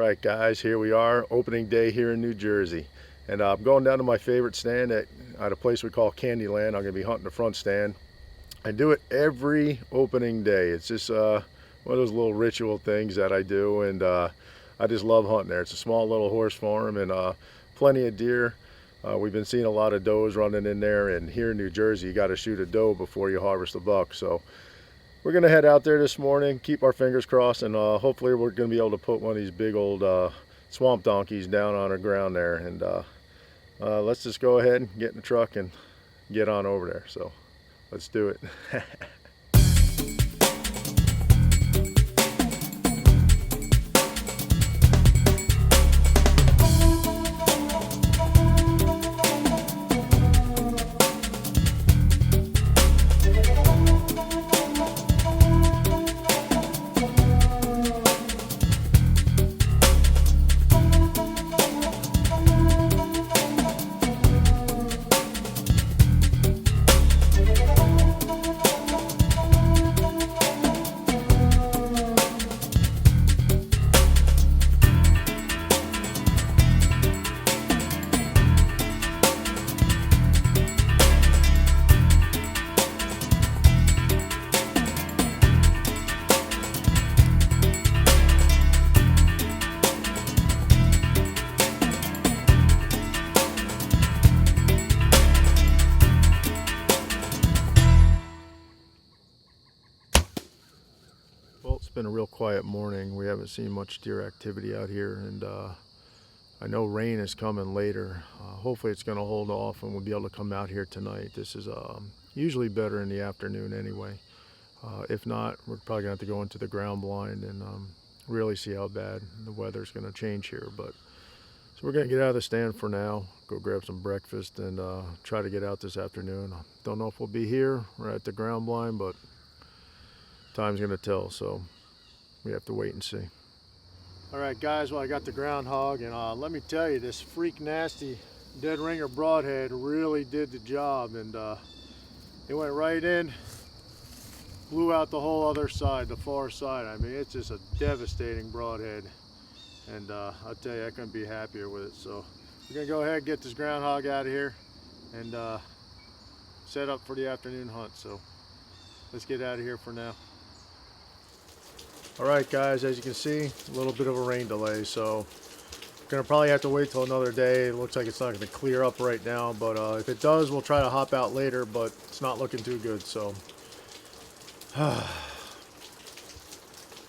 right, guys, here we are, opening day here in New Jersey. And I'm going down to my favorite stand at a place we call Candyland. I'm going to be hunting the front stand. I do it every opening day. It's just one of those little ritual things that I do, and I just love hunting there. It's a small little horse farm, and plenty of deer. We've been seeing a lot of does running in there, and here in New Jersey, you got to shoot a doe before you harvest a buck. So we're going to head out there this morning, keep our fingers crossed, and hopefully we're going to be able to put one of these big old swamp donkeys down on the ground there. And let's just go ahead and get in the truck and get on over there. So let's do it. Well, it's been a real quiet morning. We haven't seen much deer activity out here, and I know rain is coming later. Hopefully it's going to hold off and we'll be able to come out here tonight. This is usually better in the afternoon anyway. If not, we're probably going to have to go into the ground blind and really see how bad the weather's going to change here. But so we're going to get out of the stand for now, go grab some breakfast, and try to get out this afternoon. Don't know if we'll be here or at the ground blind, but time's gonna tell, so we have to wait and see. All right, guys, well, I got the groundhog, and let me tell you, this freak nasty dead ringer broadhead really did the job, and it went right in, blew out the whole other side, the far side. I mean, it's just a devastating broadhead, and I'll tell you, I couldn't be happier with it. So we're gonna go ahead and get this groundhog out of here and set up for the afternoon hunt. So let's get out of here for now. All right, guys, as you can see, a little bit of a rain delay, so we're gonna probably have to wait till another day. It looks like it's not gonna clear up right now, but if it does, we'll try to hop out later, but it's not looking too good. So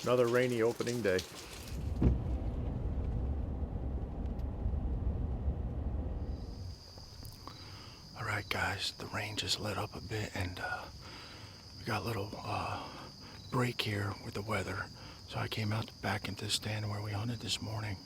another rainy opening day. All right, guys, the rain just let up a bit, and we got a little break here with the weather, so I came out back into the stand where we hunted this morning,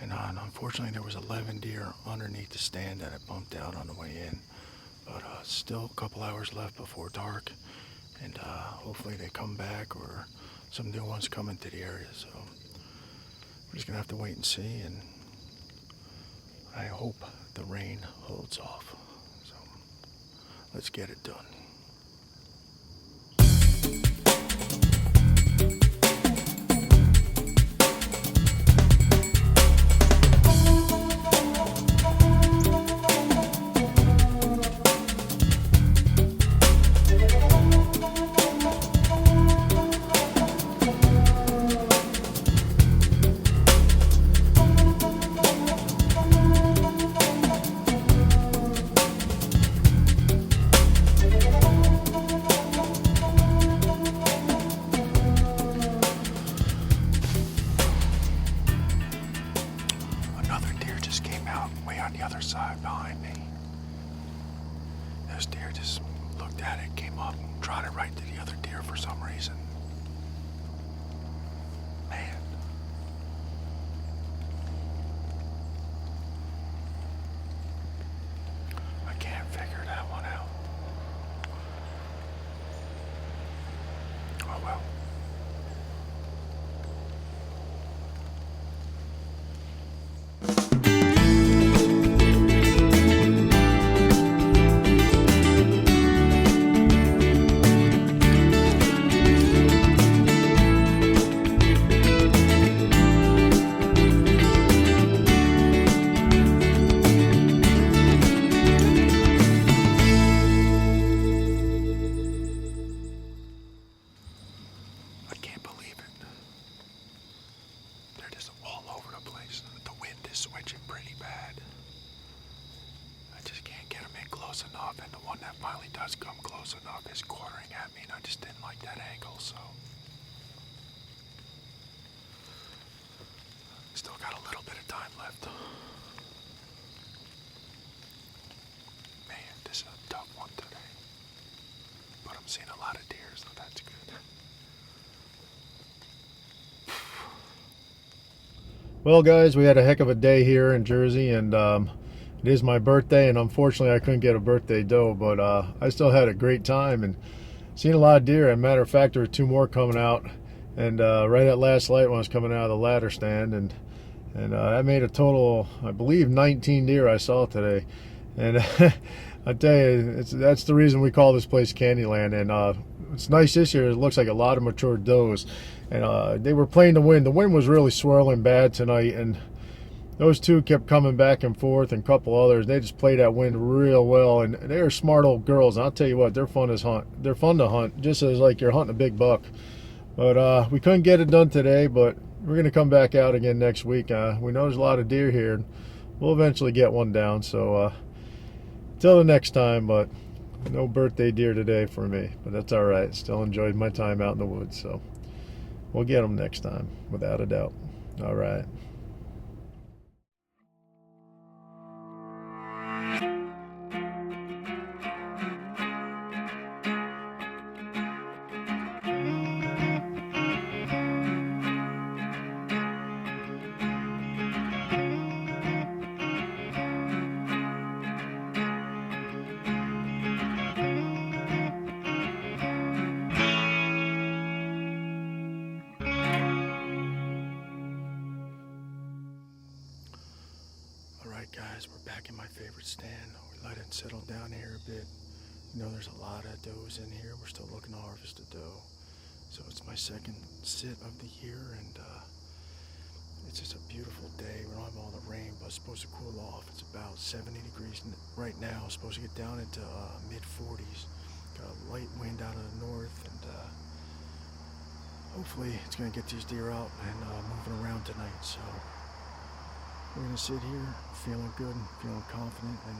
and unfortunately there was 11 deer underneath the stand that I bumped out on the way in, but still a couple hours left before dark, and hopefully they come back or some new ones come into the area. So we're just gonna have to wait and see, and I hope the rain holds off. So let's get it done. On the other side behind me. This deer just looked at it, came up, and trotted right to the other deer for some reason. Man. I can't figure that one out. Oh well. it finally does come close enough, it's quartering at me, and I just didn't like that angle, so. Still got a little bit of time left. Man, this is a tough one today. But I'm seeing a lot of deer, so that's good. Well, guys, we had a heck of a day here in Jersey, and it is my birthday, and unfortunately I couldn't get a birthday doe, but I still had a great time and seen a lot of deer. As a matter of fact, there were 2 more coming out, and right at last light when I was coming out of the ladder stand, and that made a total, I believe, 19 deer I saw today. And I tell you, that's the reason we call this place Candyland. And it's nice this year. It looks like a lot of mature does, and they were playing the wind. The wind was really swirling bad tonight, and those 2 kept coming back and forth, and a couple others. They just played that wind real well, and they are smart old girls. And I'll tell you what, they're fun as hunt. They're fun to hunt, just as like you're hunting a big buck. But we couldn't get it done today, but we're going to come back out again next week. We know there's a lot of deer here, and we'll eventually get one down. So till the next time, but no birthday deer today for me. But that's all right. Still enjoyed my time out in the woods. So we'll get them next time, without a doubt. All right. Guys, we're back in my favorite stand. We let it settle down here a bit. You know, there's a lot of does in here. We're still looking to harvest a doe. So it's my second sit of the year, and it's just a beautiful day. We don't have all the rain, but it's supposed to cool off. It's about 70 degrees right now. It's supposed to get down into mid-40s. Got a light wind out of the north, and hopefully it's going to get these deer out and moving around tonight. So we're going to sit here feeling good and feeling confident, and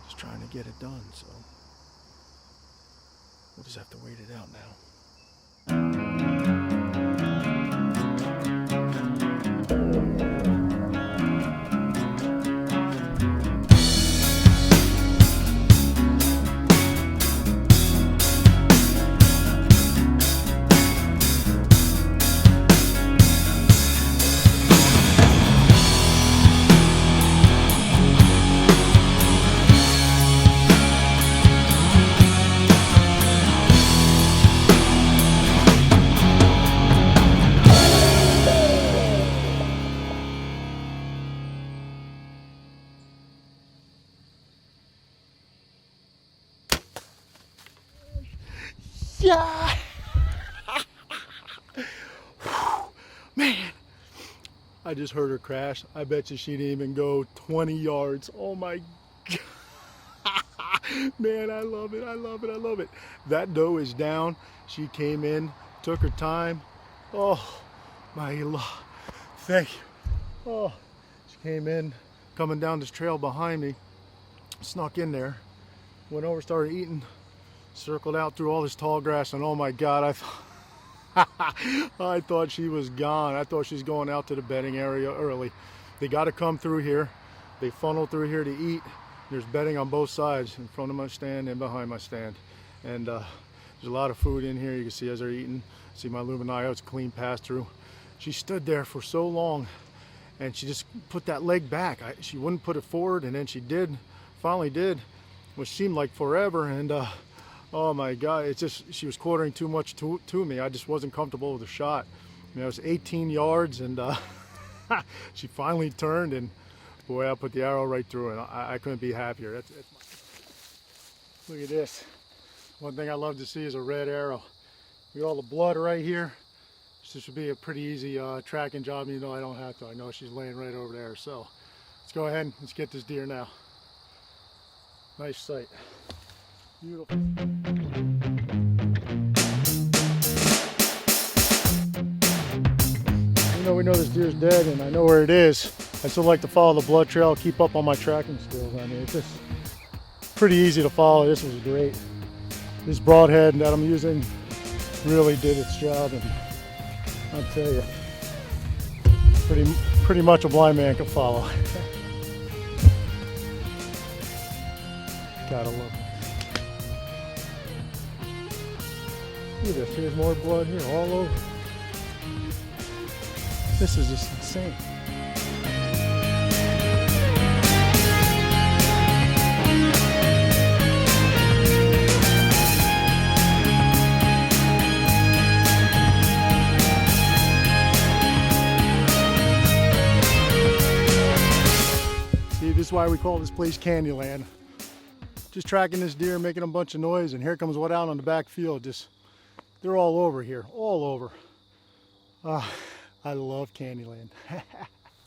just trying to get it done. So we'll just have to wait it out now. Yeah! Man, I just heard her crash. I bet you she didn't even go 20 yards. Oh my God. Man, I love it. I love it. I love it. That doe is down. She came in, took her time. Oh, my lord. Thank you. Oh, she came in, coming down this trail behind me, snuck in there, went over, started eating. Circled out through all this tall grass, and oh my God, I thought she was gone. I thought she was going out to the bedding area early. They got to come through here. They funnel through here to eat. There's bedding on both sides, in front of my stand and behind my stand. And there's a lot of food in here. You can see as they're eating. See my luminaria, it's clean pass through. She stood there for so long, and she just put that leg back. She wouldn't put it forward, and then she did, finally did, which seemed like forever. And oh my God, it's just, she was quartering too much to me. I just wasn't comfortable with the shot. I mean, it was 18 yards, and she finally turned, and boy, I put the arrow right through it. I couldn't be happier. Look at this. One thing I love to see is a red arrow. We got all the blood right here. This would be a pretty easy tracking job. You know, I don't have to. I know she's laying right over there. So let's go ahead and let's get this deer now. Nice sight. Beautiful. We know this deer's dead, and I know where it is. I still like to follow the blood trail, keep up on my tracking skills. I mean, it's just pretty easy to follow. This was great. This broadhead that I'm using really did its job, and I'll tell you, pretty much a blind man can follow. Gotta love it. Look at this, here's more blood here, all over. This is just insane. See, this is why we call this place Candyland. Just tracking this deer, making a bunch of noise, and here comes one out on the back field. They're all over here, all over. I love Candyland.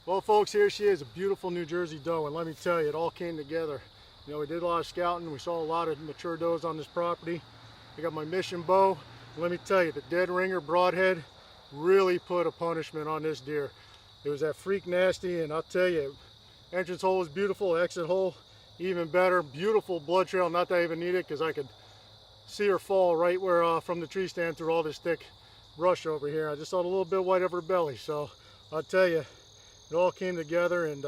Well, folks, here she is, a beautiful New Jersey doe, and let me tell you, it all came together. You know, we did a lot of scouting. We saw a lot of mature does on this property. I got my mission bow. And let me tell you, the dead ringer broadhead really put a punishment on this deer. It was that freak nasty, and I'll tell you, entrance hole was beautiful, exit hole even better. Beautiful blood trail, not that I even need it, because I could see her fall right where from the tree stand through all this thick brush over here. I just saw a little bit white over her belly. So I'll tell you, it all came together, and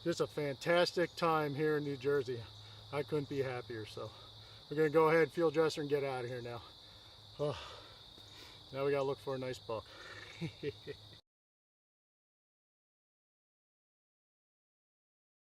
just a fantastic time here in New Jersey. I couldn't be happier. So we're gonna go ahead, field dresser, and get out of here now. Now we gotta look for a nice buck.